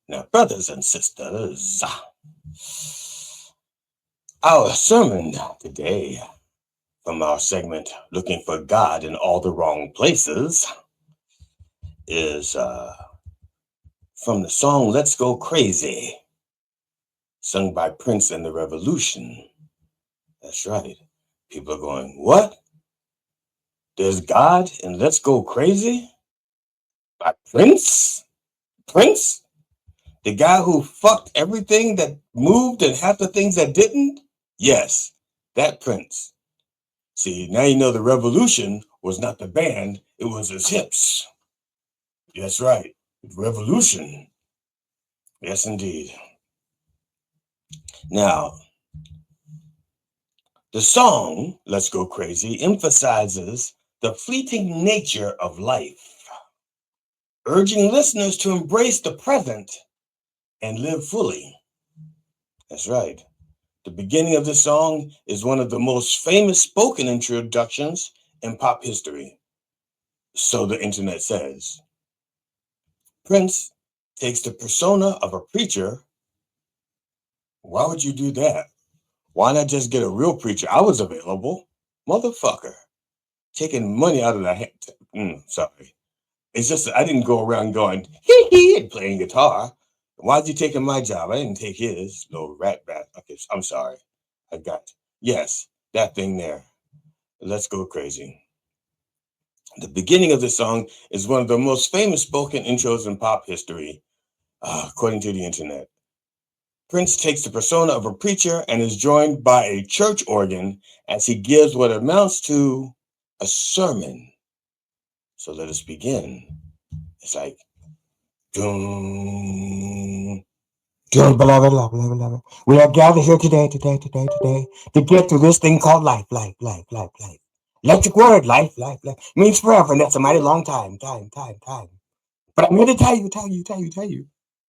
Now, brothers and sisters, our sermon today from our segment Looking for God in All the Wrong Places is from the song Let's Go Crazy, sung by Prince and the Revolution. That's right. People are going, what? There's God in Let's Go Crazy? By Prince? Prince? The guy who fucked everything that moved and half the things that didn't? Yes, that Prince. See, now you know the Revolution was not the band, it was his hips. That's right. Revolution. Yes, indeed. Now, the song, Let's Go Crazy, emphasizes the fleeting nature of life, urging listeners to embrace the present and live fully. That's right. The beginning of this song is one of the most famous spoken introductions in pop history. So the internet says. Prince takes the persona of a preacher. Why would you do that? Why not just get a real preacher? I was available. Motherfucker. Taking money out of the hand. Sorry. It's just I didn't go around going, hee hee, and playing guitar. Why'd you taking my job? I didn't take his little rat. Okay, I'm sorry. Yes, that thing there. Let's Go Crazy. The beginning of the song is one of the most famous spoken intros in pop history, according to the internet. Prince takes the persona of a preacher and is joined by a church organ as he gives what amounts to a sermon. So let us begin. It's like, doom. Dear beloved. We are gathered here today to get through this thing called life. Electric word, life. Means forever, and that's a mighty long time. But I'm here to tell you.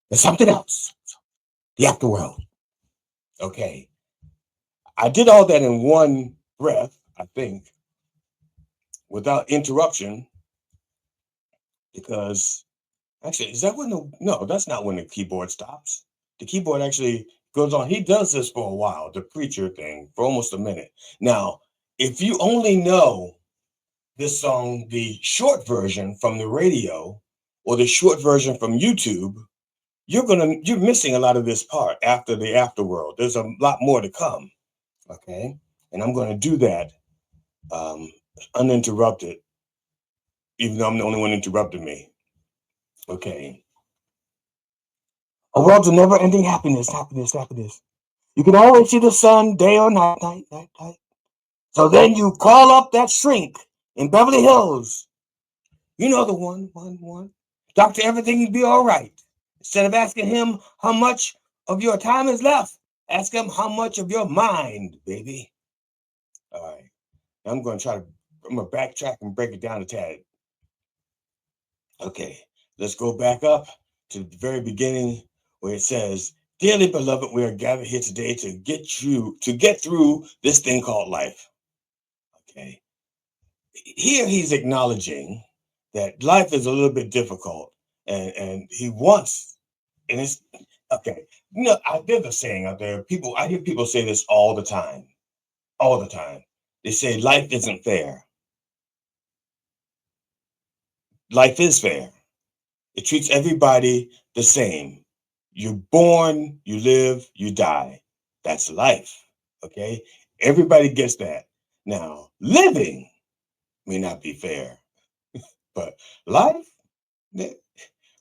There's something else. The afterworld. Okay. I did all that in one breath, I think, without interruption, because actually, is that when no, that's not when the keyboard stops. The keyboard actually goes on. He does this for a while, the preacher thing, for almost a minute. Now, if you only know this song, the short version from the radio or the short version from YouTube, you're missing a lot of this part after the afterworld. There's a lot more to come. Okay. And I'm going to do that uninterrupted, even though I'm the only one interrupting me. Okay. A world of never-ending happiness. You can always see the sun day or night. So then you call up that shrink in Beverly Hills. You know the one. Doctor, everything will be all right. Instead of asking him how much of your time is left, ask him how much of your mind, baby. All right. I'm going to backtrack and break it down a tad. Okay. Let's go back up to the very beginning where it says, dearly beloved, we are gathered here today to get through this thing called life. Okay. Here he's acknowledging that life is a little bit difficult and he wants, and it's okay. You know, there's a saying out there. I hear people say this all the time. They say life isn't fair. Life is fair. It treats everybody the same. You're born, you live, you die. That's life. Okay? Everybody gets that. Now, living may not be fair, but life,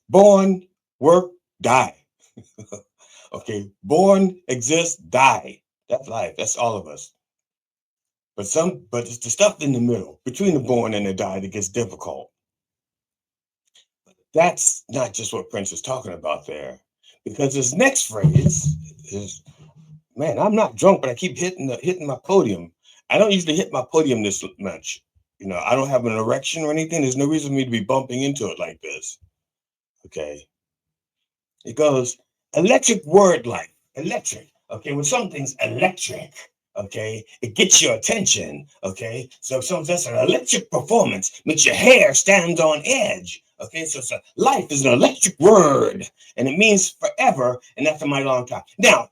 born, work, die. Okay? Born, exist, die. That's life. That's all of us. But it's the stuff in the middle, between the born and the die, that gets difficult. That's not just what Prince is talking about there, because his next phrase is, man, I'm not drunk, but I keep hitting my podium. I don't usually hit my podium this much. You know, I don't have an erection or anything. There's no reason for me to be bumping into it like this. Okay. It goes, electric word life. Electric. Okay, when something's electric, okay, it gets your attention. Okay. So that's an electric performance, makes your hair stand on edge. Okay, so life is an electric word, and it means forever, and that's a mighty long time. Now,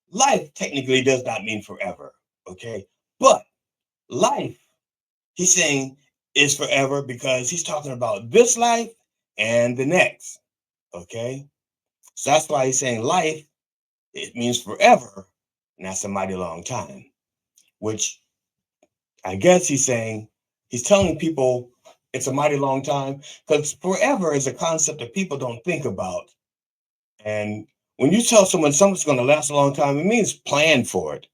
life technically does not mean forever, okay? But life, he's saying, is forever because he's talking about this life and the next, okay? So that's why he's saying life, it means forever, and that's a mighty long time, which I guess he's saying, he's telling people it's a mighty long time because forever is a concept that people don't think about. And when you tell someone something's going to last a long time, it means plan for it.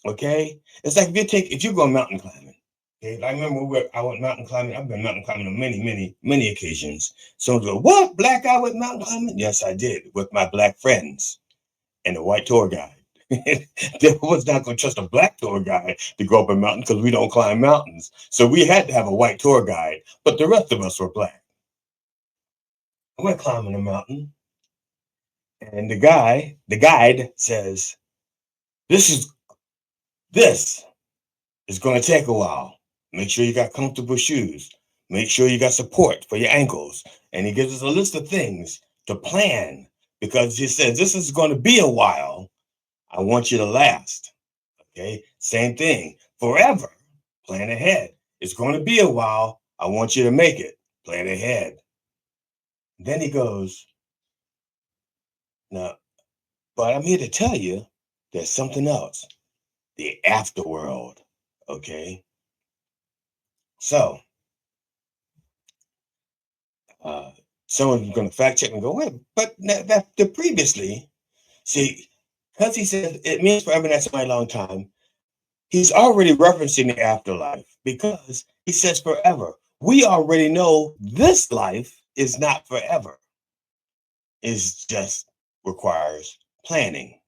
Okay, it's like if you go mountain climbing. Okay, I remember I went mountain climbing. I've been mountain climbing on many occasions. Someone go, "What? Black guy went mountain climbing?" Yes, I did with my black friends and a white tour guide. They was not going to trust a black tour guide to go up a mountain because we don't climb mountains. So we had to have a white tour guide, but the rest of us were black. I went climbing a mountain, and the guide says, "This is going to take a while. Make sure you got comfortable shoes. Make sure you got support for your ankles." And he gives us a list of things to plan because he says, "This is going to be a while. I want you to last." Okay, same thing. Forever, plan ahead. It's going to be a while. I want you to make it. Plan ahead. Then he goes, "Now, but I'm here to tell you there's something else, the afterworld." Okay, so uh, someone's going to fact check and go, "Wait, but that the previously, see, because he said it means forever, that's a long time." He's already referencing the afterlife because he says forever. We already know this life is not forever. It just requires planning.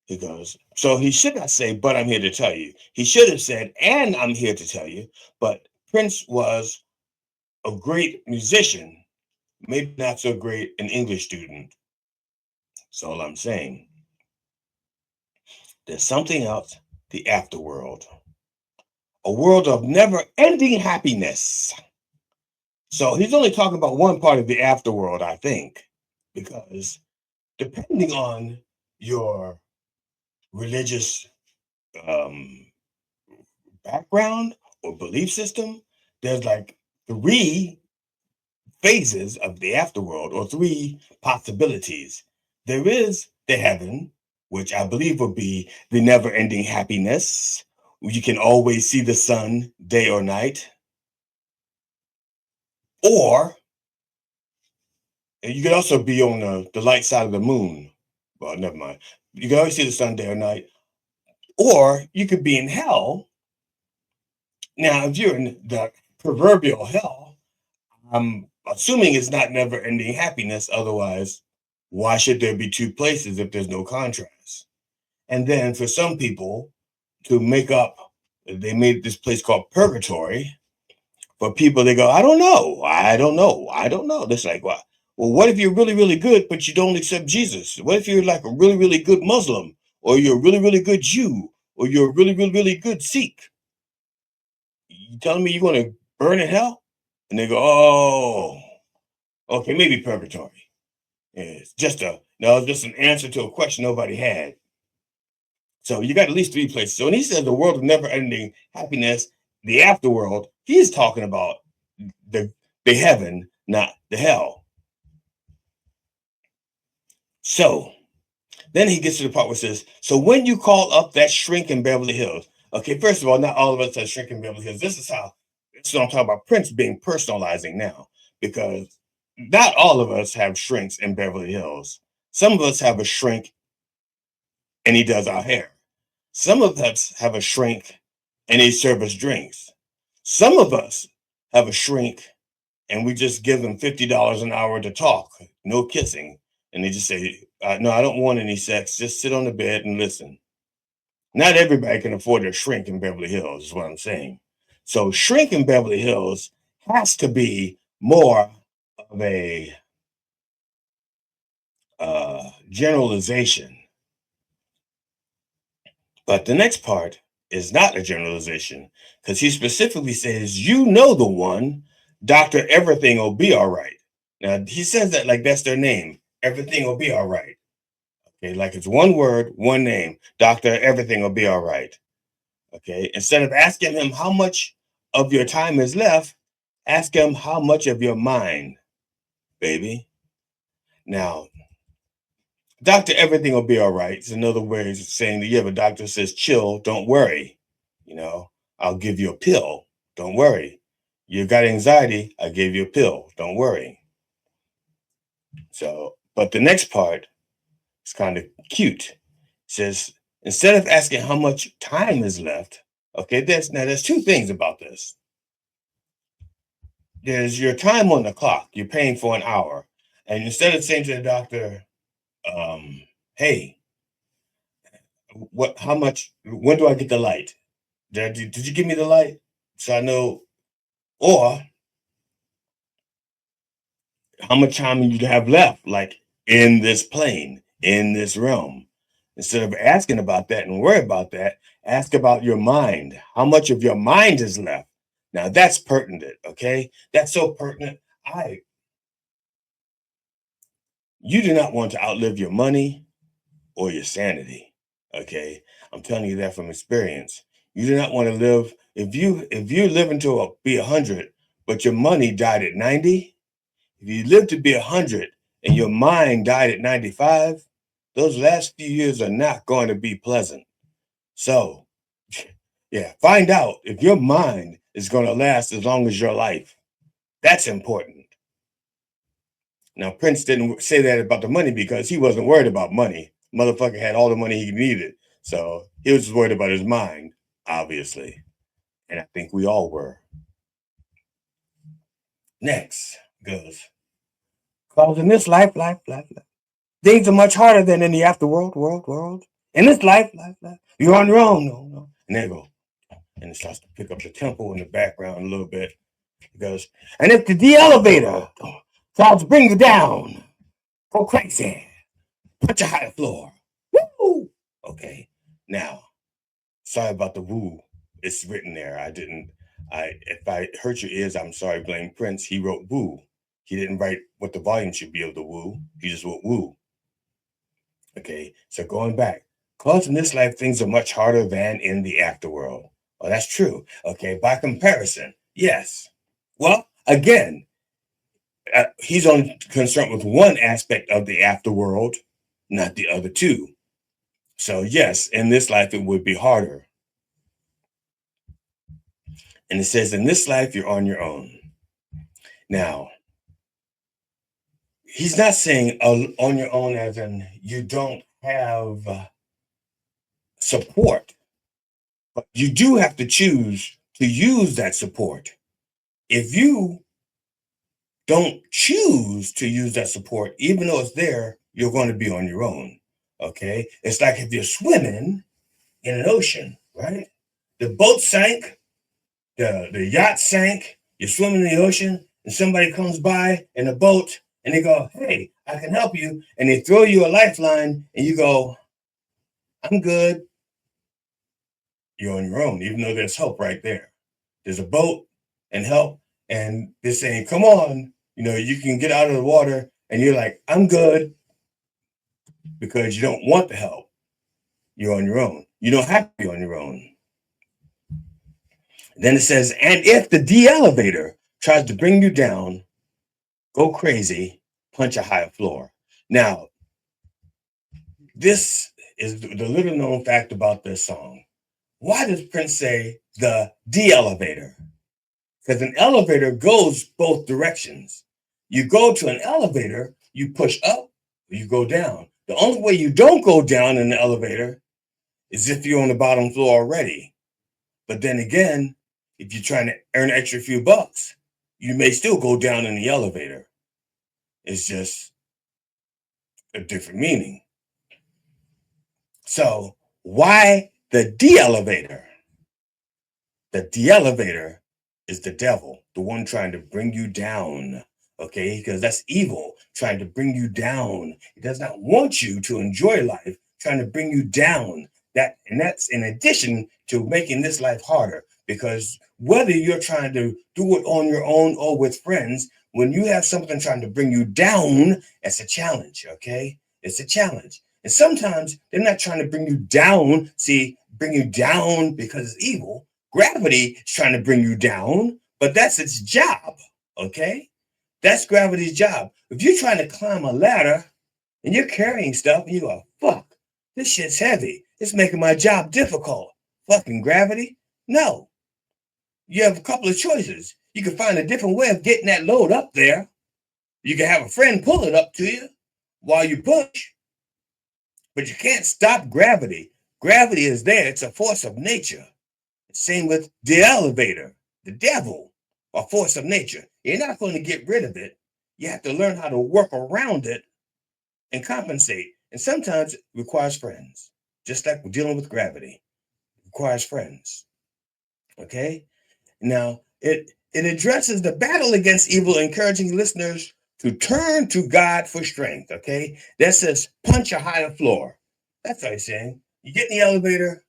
He goes, so he should not say, "But I'm here to tell you." He should have said, "And I'm here to tell you." But Prince was a great musician, maybe not so great an English student. That's all I'm saying. There's something else, the afterworld, a world of never ending happiness. So he's only talking about one part of the afterworld, I think, because depending on your religious um, background or belief system, there's like three phases of the afterworld or three possibilities. There is the heaven, which I believe would be the never ending happiness. You can always see the sun day or night. Or you could also be on the light side of the moon. Well, never mind. You can always see the sun day or night. Or you could be in hell. Now, if you're in the proverbial hell, I'm assuming it's not never ending happiness. Otherwise, why should there be two places if there's no contrast? And then for some people to make up, they made this place called purgatory. For people, they go, I don't know. That's like, well, what if you're really good, but you don't accept Jesus? What if you're like a really good Muslim, or you're a really good Jew, or you're a really good Sikh? You telling me you're going to burn in hell? And they go, oh, okay, maybe purgatory. It's just just an answer to a question nobody had. So you got at least three places. So when he says the world of never-ending happiness, the afterworld, he's talking about the the heaven, not the hell. So then he gets to the part where it says, so when you call up that shrink in Beverly Hills, okay, first of all, not all of us have shrink in Beverly Hills. This is what I'm talking about, Prince being personalizing now, because not all of us have shrinks in Beverly Hills. Some of us have a shrink and he does our hair. Some of us have a shrink and he serves us drinks. Some of us have a shrink and we just give them $50 an hour to talk, no kissing. And they just say, no, I don't want any sex. Just sit on the bed and listen. Not everybody can afford a shrink in Beverly Hills, is what I'm saying. So shrink in Beverly Hills has to be more of a generalization. But the next part is not a generalization because he specifically says, you know the one Dr. Everything will be all right. Now, he says that like that's their name. Everything will be all right. Okay, like it's one word, one name. Dr. Everything will be all right. Okay, instead of asking him how much of your time is left, ask him how much of your mind, baby. Now, Doctor, everything will be all right. It's another way of saying that, yeah, but doctor says, chill, don't worry. You know, I'll give you a pill. Don't worry. You got anxiety, I gave you a pill. Don't worry. So, but the next part is kind of cute. It says, instead of asking how much time is left, okay, there's two things about this. There's your time on the clock. You're paying for an hour. And instead of saying to the doctor, hey, how much, when do I get the light? Did you give me the light? So I know, or how much time you have left, like in this plane, in this realm. Instead of asking about that and worry about that, ask about your mind. How much of your mind is left? Now that's pertinent, okay? That's so pertinent. You do not want to outlive your money or your sanity. Okay. I'm telling you that from experience. You do not want to live if you live until be 100, but your money died at 90. If you live to be 100 and your mind died at 95, those last few years are not going to be pleasant. So, yeah, find out if your mind is going to last as long as your life. That's important. Now, Prince didn't say that about the money because he wasn't worried about money. Motherfucker had all the money he needed. So he was just worried about his mind, obviously. And I think we all were. Next goes, cause in this life, things are much harder than in the afterworld, world. In this life, you're on your own. No. And they go, and it starts to pick up the tempo in the background a little bit. It goes, and if the elevator tries to bring you down, go crazy, punch a higher floor. Woo! Okay. Now, sorry about the woo. It's written there. If I hurt your ears, I'm sorry. Blame Prince. He wrote woo. He didn't write what the volume should be of the woo. He just wrote woo. Okay. So going back, cause in this life, things are much harder than in the afterworld. Oh, that's true. Okay. By comparison, yes. Well, again, he's only concerned with one aspect of the afterworld, not the other two. So yes, in this life, it would be harder. And it says, in this life, you're on your own. Now, he's not saying on your own as in you don't have support, but you do have to choose to use that support. If you don't choose to use that support, even though it's there, you're going to be on your own. Okay. It's like if you're swimming in an ocean, right? The boat sank, the yacht sank, you're swimming in the ocean, and somebody comes by in a boat and they go, hey, I can help you. And they throw you a lifeline and you go, I'm good. You're on your own, even though there's help right there. There's a boat and help, and they're saying, come on, you can get out of the water. And you're like, I'm good, because you don't want the help. You're on your own. You don't have to be on your own. Then it says, and if the de-elevator tries to bring you down, go crazy, punch a higher floor. Now, this is the little known fact about this song. Why does Prince say the de-elevator? Because an elevator goes both directions. You go to an elevator, you push up, you go down. The only way you don't go down in the elevator is if you're on the bottom floor already. But then again, if you're trying to earn an extra few bucks, you may still go down in the elevator. It's just a different meaning. So why the de-elevator? The de-elevator is the devil, the one trying to bring you down. Okay, because that's evil, trying to bring you down. It does not want you to enjoy life, trying to bring you down. That's in addition to making this life harder. because whether you're trying to do it on your own or with friends, when you have something trying to bring you down, it's a challenge, okay? It's a challenge. And sometimes they're not trying to bring you down, bring you down because it's evil. Gravity is trying to bring you down, but that's its job, okay? That's gravity's job. If you're trying to climb a ladder and you're carrying stuff and you go, fuck, this shit's heavy. It's making my job difficult. Fucking gravity? No. You have a couple of choices. You can find a different way of getting that load up there. You can have a friend pull it up to you while you push, but you can't stop gravity. Gravity is there. It's a force of nature. Same with the elevator, the devil, a force of nature. You're not going to get rid of it. You have to learn how to work around it and compensate. And sometimes it requires friends, just like we're dealing with gravity. It requires friends. Okay? Now, it addresses the battle against evil, encouraging listeners to turn to God for strength. Okay? That says punch a higher floor. That's what I'm saying. You get in the elevator,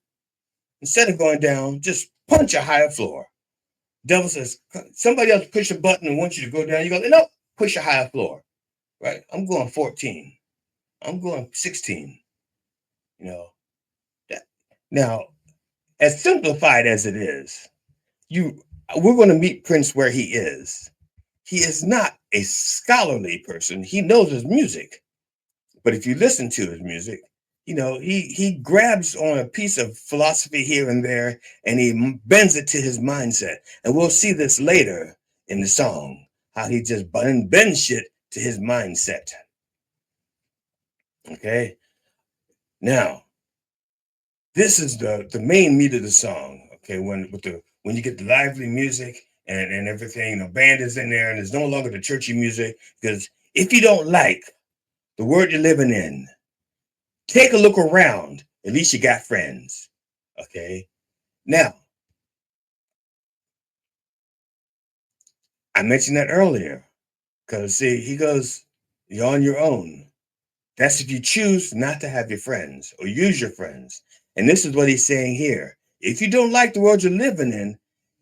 instead of going down, just punch a higher floor. Devil says, somebody else push a button and wants you to go down. You go, no, push a higher floor. Right? I'm going 14. I'm going 16. You know, that. Now, as simplified as it is, we're going to meet Prince where he is. He is not a scholarly person. He knows his music. But if you listen to his music, he grabs on a piece of philosophy here and there and he bends it to his mindset. And we'll see this later in the song, how he just bends shit to his mindset. Okay? Now, this is the main meat of the song. Okay, when you get the lively music and everything, the band is in there and it's no longer the churchy music. Because if you don't like the world you're living in, take a look around. At least you got friends. Okay. Now, I mentioned that earlier. Because see, he goes, you're on your own. That's if you choose not to have your friends or use your friends. And this is what he's saying here. If you don't like the world you're living in,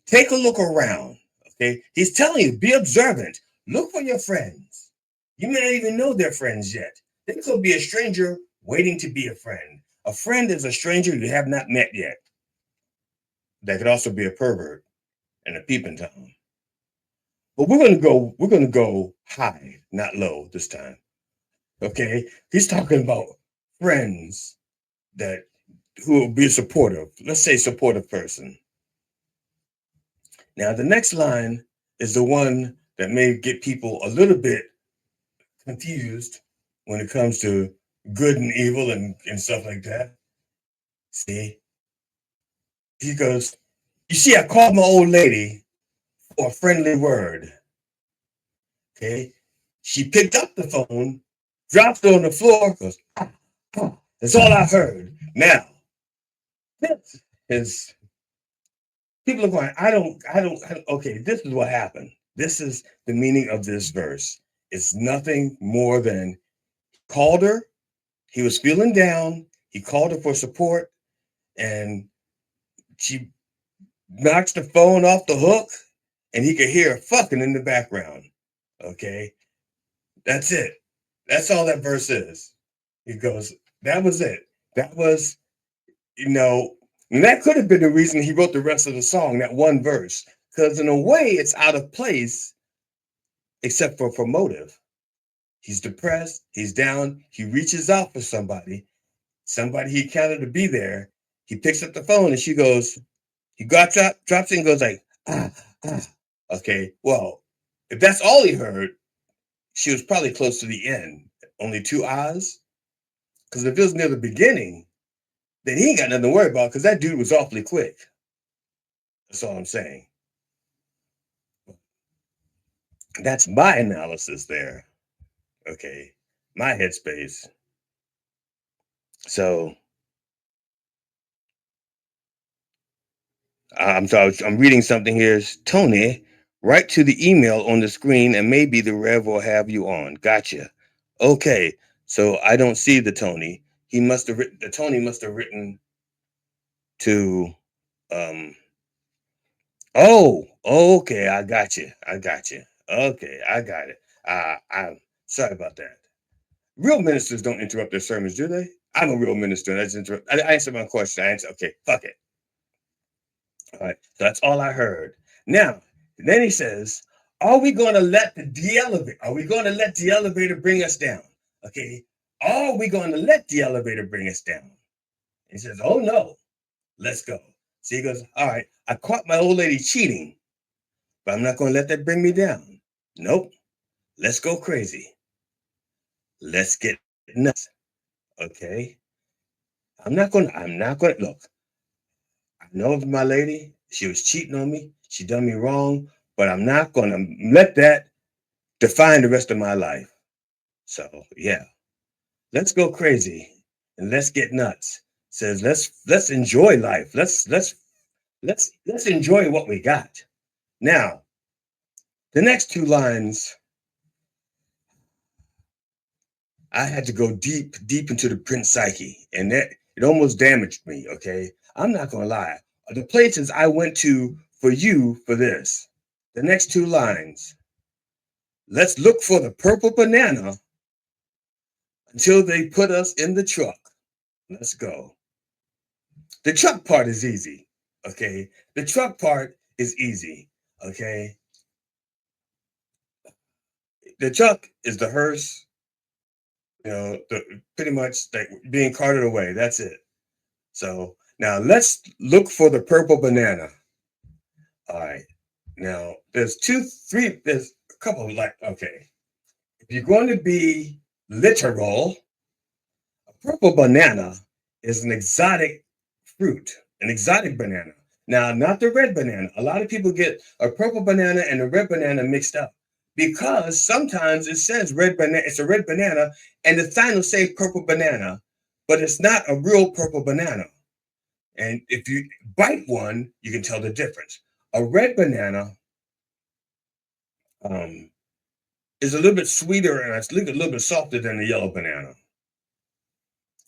take a look around. Okay. He's telling you, be observant. Look for your friends. You may not even know they're friends yet. They could be a stranger waiting to be a friend. A friend is a stranger you have not met yet. That could also be a pervert and a peeping Tom. But we're gonna go high, not low this time. Okay? He's talking about friends that who will be supportive. Let's say supportive person. Now the next line is the one that may get people a little bit confused when it comes to good and evil and stuff like that. See? He goes, you see, I called my old lady for a friendly word. Okay. She picked up the phone, dropped it on the floor, goes, ah, ah. That's all I heard. Now, this is people are going, okay, this is what happened. This is the meaning of this verse. It's nothing more than he called her, he was feeling down, he called her for support, and she knocks the phone off the hook, and he could hear her fucking in the background. Okay. That's it. That's all that verse is. He goes, that was it. That was, and that could have been the reason he wrote the rest of the song, that one verse. Because in a way, it's out of place, except for motive. He's depressed, he's down, he reaches out for somebody he counted to be there. He picks up the phone and she goes, he drops it and goes like, ah, ah. Okay, well, if that's all he heard, she was probably close to the end. Only two ahs. Because if it was near the beginning, then he ain't got nothing to worry about because that dude was awfully quick. That's all I'm saying. That's my analysis there. Okay. My headspace. So I'm sorry, I'm reading something here. Tony, write to the email on the screen and maybe the Rev will have you on. Gotcha. Okay. So I don't see the Tony. The Tony must have written to Oh, okay, I got you. I got you. Okay, I got it. I'm sorry about that. Real ministers don't interrupt their sermons, do they? I'm a real minister. And I just interrupt. I answered my question. I answered. Okay, fuck it. All right, so that's all I heard. Now, then he says, "Are we going to let the elevator? Are we going to let the elevator bring us down? Okay, are we going to let the elevator bring us down?" He says, "Oh no, let's go." So he goes, "All right, I caught my old lady cheating, but I'm not going to let that bring me down. Nope, let's go crazy. Let's get nuts. Okay, I'm not going to look. I know my lady, she was cheating on me. She done me wrong, but I'm not going to let that define the rest of my life. So yeah, let's go crazy and let's get nuts. Says let's enjoy life. Let's enjoy what we got. Now, the next two lines, I had to go deep into the Prince psyche, and that it almost damaged me. Okay, I'm not gonna lie. The places I went to for you for this, the next two lines. Let's look for the purple banana until they put us in the truck. Let's go. The truck part is easy. Okay, the truck part is easy. Okay, the truck is the hearse. Pretty much like being carted away. That's it. So now let's look for the purple banana. All right. Now there's there's a couple like, okay. If you're going to be literal, a purple banana is an exotic fruit, an exotic banana. Now, not the red banana. A lot of people get a purple banana and a red banana mixed up because sometimes it says red banana, it's a red banana, and the sign will say purple banana, but it's not a real purple banana. And if you bite one, you can tell the difference. A red banana um, is a little bit sweeter and it's a little bit softer than the yellow banana.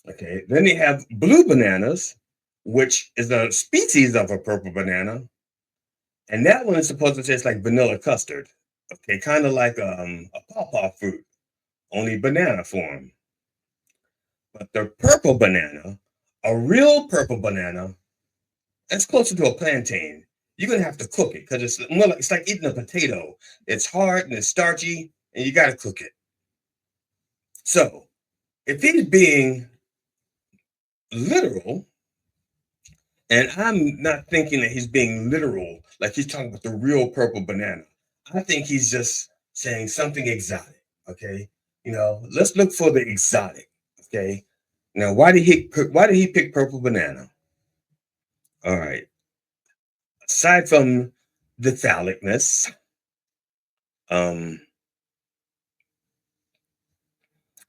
Okay, then they have blue bananas, which is a species of a purple banana, and that one is supposed to taste like vanilla custard. Okay, kind of like a pawpaw fruit, only banana form. But the purple banana, a real purple banana, that's closer to a plantain. You're gonna have to cook it because it's more like it's like eating a potato. It's hard and it's starchy, and you gotta cook it. So if he's being literal, and I'm not thinking that he's being literal, like he's talking about the real purple banana. I think he's just saying something exotic. Okay, let's look for the exotic. Okay, now why did he pick purple banana? All right, aside from the phallicness, um,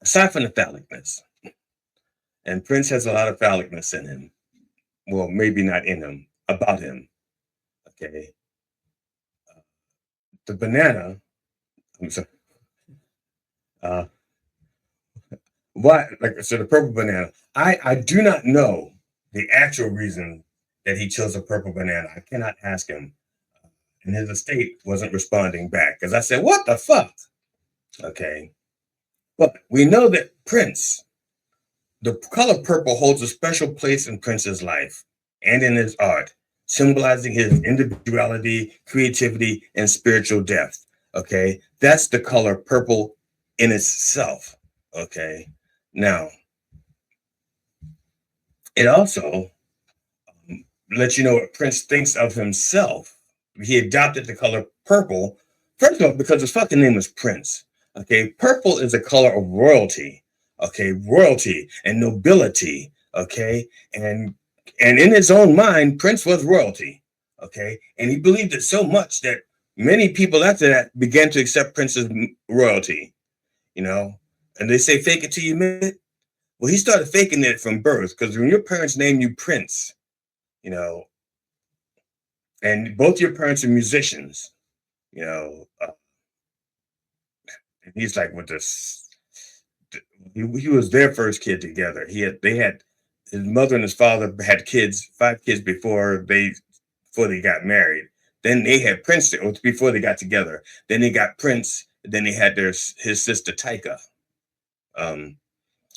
aside from the phallicness, and Prince has a lot of phallicness in him. Well, maybe not in him, about him. Okay, the banana. I'm sorry. Uh, Why, like, so the purple banana. I do not know the actual reason that he chose a purple banana. I cannot ask him. And his estate wasn't responding back because I said, "What the fuck?" Okay. But we know that Prince, the color purple holds a special place in Prince's life and in his art, symbolizing his individuality, creativity, and spiritual depth. Okay. That's the color purple in itself. Okay. Now, it also let you know what Prince thinks of himself. He adopted the color purple, first of all, because his fucking name was Prince. Okay, purple is a color of royalty. Okay, royalty and nobility. Okay, and in his own mind, Prince was royalty. Okay, and he believed it so much that many people after that began to accept Prince's royalty. You know, and they say fake it till you make it. Well, he started faking it from birth because when your parents name you Prince, you know, and both your parents are musicians, you know. And he's like with this. He was their first kid together. They had his mother and his father had kids, 5 kids before they got married. Then they had Prince before they got together. Then they got Prince. Then they had his sister Tyka.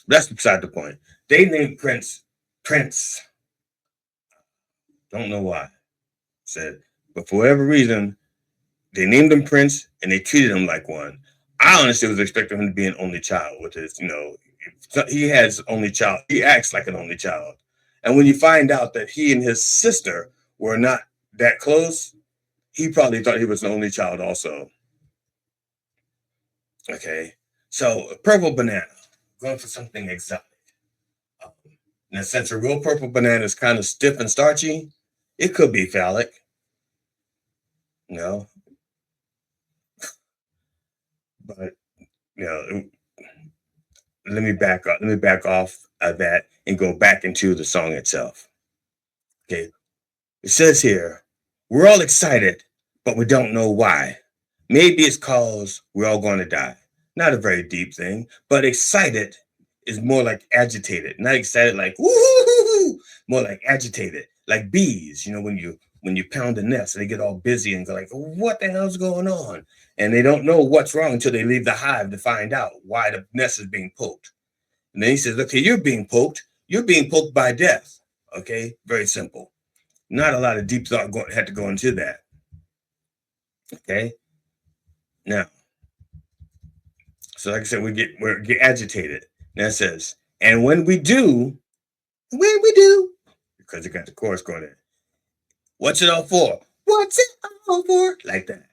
That's beside the point. They named Prince Prince. Don't know why. Said, but for whatever reason, they named him Prince and they treated him like one. I honestly was expecting him to be an only child, which is, he has only child. He acts like an only child. And when you find out that he and his sister were not that close, he probably thought he was an only child also. Okay. So purple banana, going for something exotic. In a sense, a real purple banana is kind of stiff and starchy. It could be phallic. But let me back up. Let me back off of that and go back into the song itself. Okay. It says here, we're all excited, but we don't know why. Maybe it's cause we're all going to die. Not a very deep thing, but excited is more like agitated. Not excited like woo, more like agitated, like bees. When you pound a nest, they get all busy and go like, what the hell's going on? And they don't know what's wrong until they leave the hive to find out why the nest is being poked. And then he says, okay, you're being poked. You're being poked by death. Okay, very simple. Not a lot of deep thought had to go into that. Okay. Now, so like I said, we get agitated. Now it says, and when we do, because it got the chorus going in. What's it all for? What's it all for? Like that.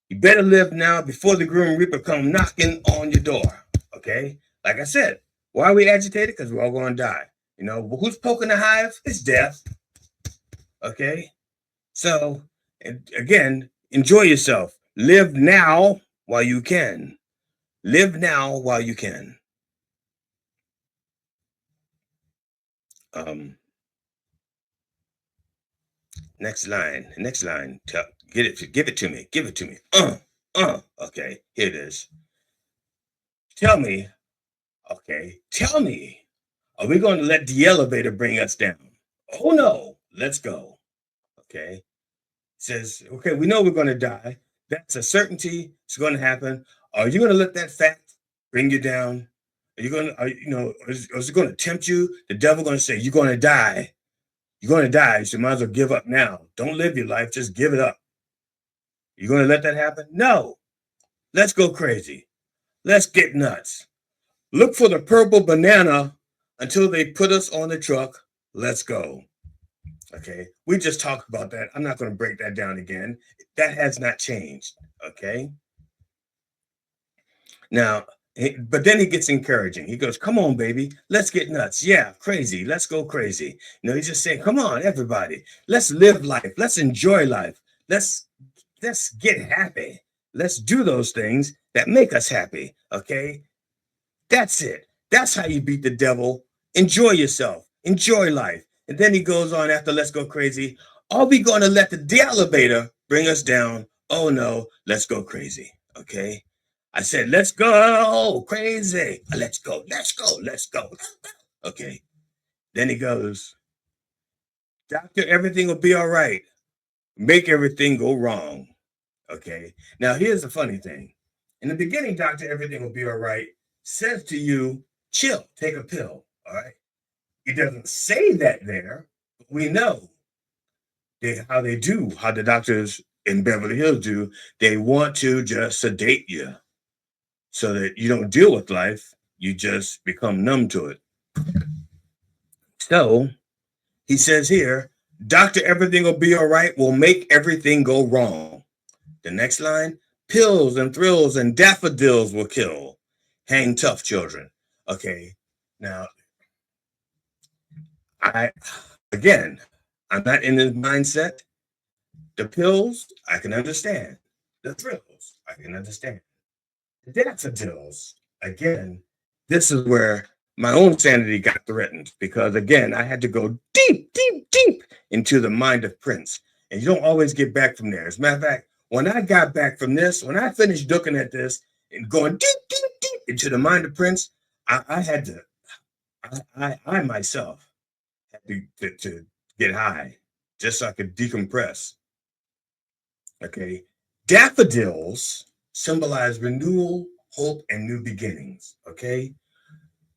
You better live now before the Grim Reaper come knocking on your door. Okay? Like I said, why are we agitated? Because we're all going to die. Who's poking the hive? It's death. Okay? So, again, enjoy yourself. Live now while you can. Live now while you can. Next line. Give it to me. Okay, here it is. Tell me, are we going to let the elevator bring us down? Oh no, let's go. Okay. It says, okay, we know we're going to die. That's a certainty. It's going to happen. Are you going to let that fact bring you down? Are you going to, is it going to tempt you? The devil going to say, you're going to die. You're going to die, so you might as well give up now. Don't live your life, just give it up. You going to let that happen? No. Let's go crazy. Let's get nuts. Look for the purple banana until they put us on the truck. Let's go. Okay. We just talked about that. I'm not going to break that down again. That has not changed. Okay. Now, but then he gets encouraging. He goes, come on, baby. Let's get nuts. Yeah, crazy. Let's go crazy. He's just saying, come on, everybody. Let's live life. Let's enjoy life. Let's get happy. Let's do those things that make us happy. Okay. That's it. That's how you beat the devil. Enjoy yourself. Enjoy life. And then he goes on after let's go crazy. Are we going to let the elevator bring us down? Oh no, let's go crazy. Okay. I said, let's go crazy. Let's go. Okay. Then he goes, Doctor, everything will be all right. Make everything go wrong. Okay. Now, here's the funny thing. In the beginning, Doctor, everything will be all right, says to you, chill, take a pill. All right. He doesn't say that there, but we know how the doctors in Beverly Hills do. They want to just sedate you so that you don't deal with life. You just become numb to it. So he says here, Doctor, everything will be all right, will make everything go wrong. The next line, pills and thrills and daffodils will kill. Hang tough, children. Okay, now, I'm not in this mindset. The pills, I can understand. The thrills, I can understand. The daffodils, again, this is where my own sanity got threatened because, again, I had to go deep into the mind of Prince. And you don't always get back from there. As a matter of fact, when I got back from this, when I finished looking at this and going deep into the mind of Prince, I had to, I myself had to get high just so I could decompress. Okay. Daffodils symbolize renewal, hope, and new beginnings. Okay.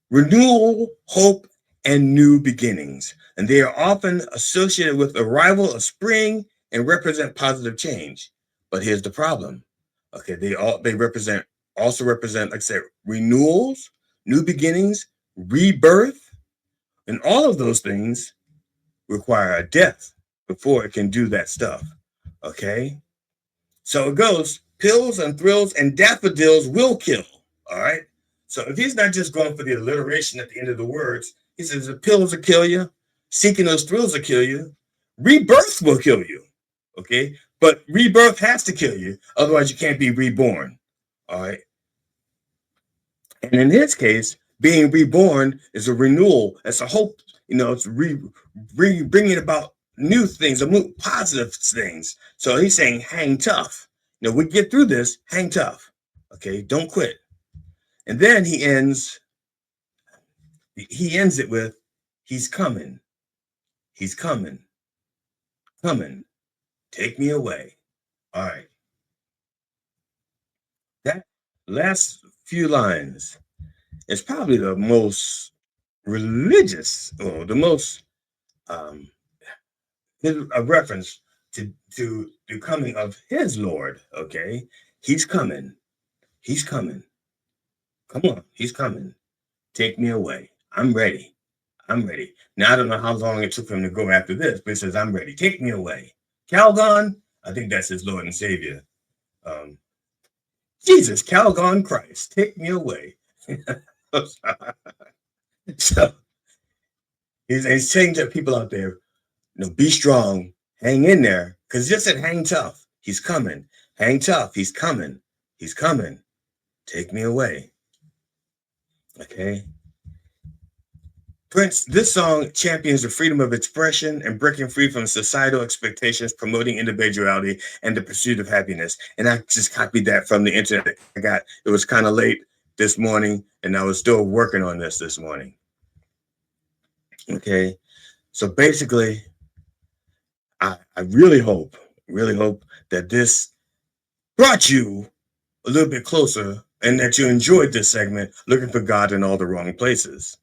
Renewal, hope, and new beginnings. And they are often associated with the arrival of spring and represent positive change. But here's the problem. Okay, they also represent, like I said, renewals, new beginnings, rebirth, and all of those things require a death before it can do that stuff. Okay? So it goes, pills and thrills and daffodils will kill. All right. So if he's not just going for the alliteration at the end of the words, he says the pills will kill you, seeking those thrills will kill you, rebirth will kill you. Okay. But rebirth has to kill you. Otherwise, you can't be reborn. All right. And in his case, being reborn is a renewal. It's a hope. It's bringing about new things, positive things. So he's saying, hang tough. We get through this. Hang tough. Okay, don't quit. And then he ends it with, he's coming. He's coming. Coming. Take me away. All right. That last few lines is probably the most religious, or the most a reference to the coming of his Lord. Okay, he's coming. He's coming. Come on, he's coming. Take me away. I'm ready. I'm ready. Now I don't know how long it took him to go after this, but he says, "I'm ready. Take me away." Calgon, I think that's his Lord and Savior. Jesus, Calgon Christ, take me away. So he's saying to people out there, be strong, hang in there, because just said hang tough. He's coming. Hang tough. He's coming. He's coming. Take me away. Okay. Prince, this song champions the freedom of expression and breaking free from societal expectations, promoting individuality and the pursuit of happiness. And I just copied that from the internet. It was kind of late this morning, and I was still working on this morning. Okay. So basically, I really hope that this brought you a little bit closer and that you enjoyed this segment, looking for God in all the wrong places.